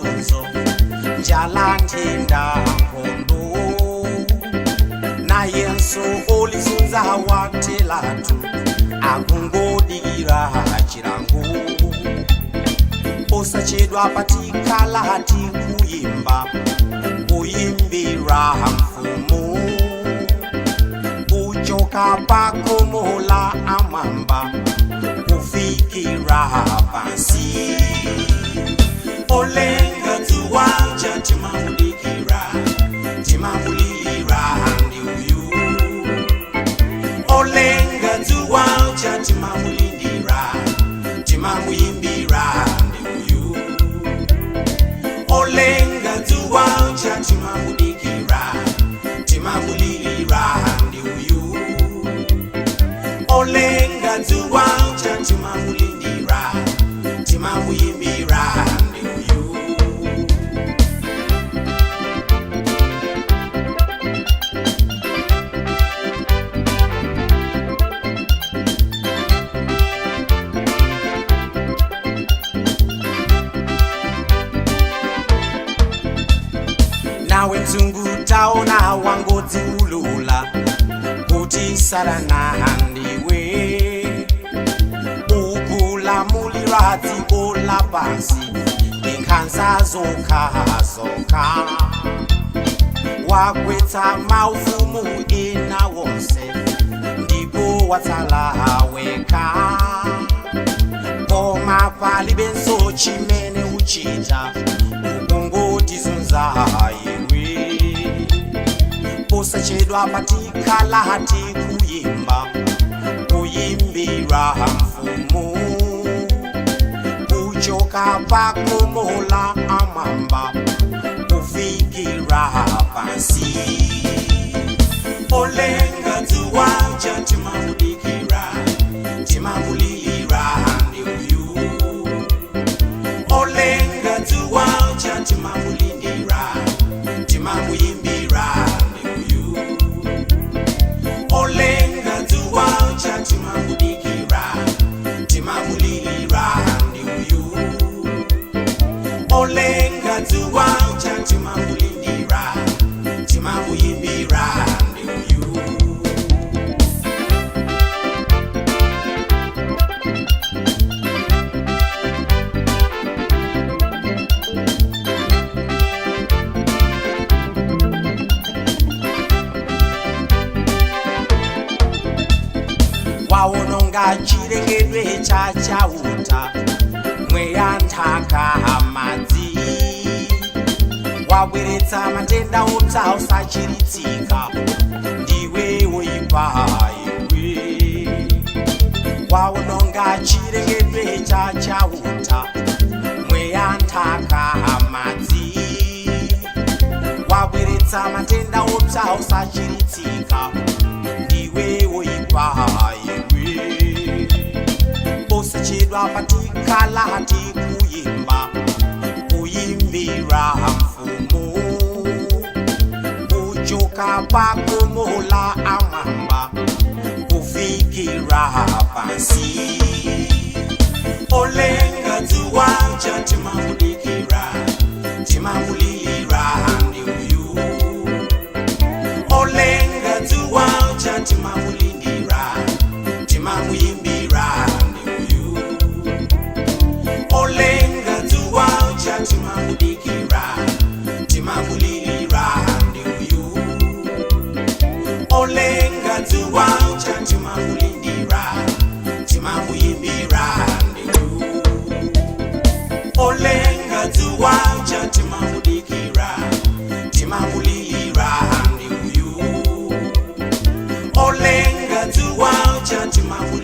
mazunzo njala ntenda nkhondo naye nso olizunza watelatu akungodikira chilango osachedwa patikala hati kuyimbira mfumu kuchoka pakomola amamba kufikira pansi olenga tuwanja timamulira ndi uyu olenga tuwanja timamulindira timamuyimbira ndi uyu olenga tuwanja timamulira timamulira ndi uyu olenga tuwanja timamulindira timamuyimbira ndi uyu. Nawe mzungu taona wangodzi ulula kuti sarana ndiwe ukulamulira dziko la pansi nkhanza zokha wagwetsa maufumu ena wonse ndipo watsala wekha koma palibenso chimene uchita ukungotizunza iwe posachedwa patikala hati kuyimbira mfumu kuchoka pakomola amamba kufikira pansi olenga tuwanja timamulira timamulira ndi uyu olenga tuwanja timamulindira timamuyimbira ndi uyu olenga tuwanja timamulira timamulira ndi uyu olenga tuwanja timamulindira timamuyimbira ndi uyu. Waononga chilengedwe chauta mweya nthaka madzi wabweretsa matenda otsa osachiritsika ndiwe woyipa iwe waononga chilengedwe chauta mweya nthaka madzi wabweretsa matenda otsa osachiritsika ndiwe woyipa iwe posachedwa patikala hati kuyimbira mfumu kuchoka pakomola amamba kufikira pansi olenga tuwanja timamulira timamulira ndi uyu olenga tuwanja timamulindira timamuyimbira ndi uyu olenga tuwanja timamulira timamulira ndi uyu olenga tuwanja timamulindira timamuyimbira ndi uyu olenga tuwanja timamulira timamulira ndi uyu olenga tuwanja timamulira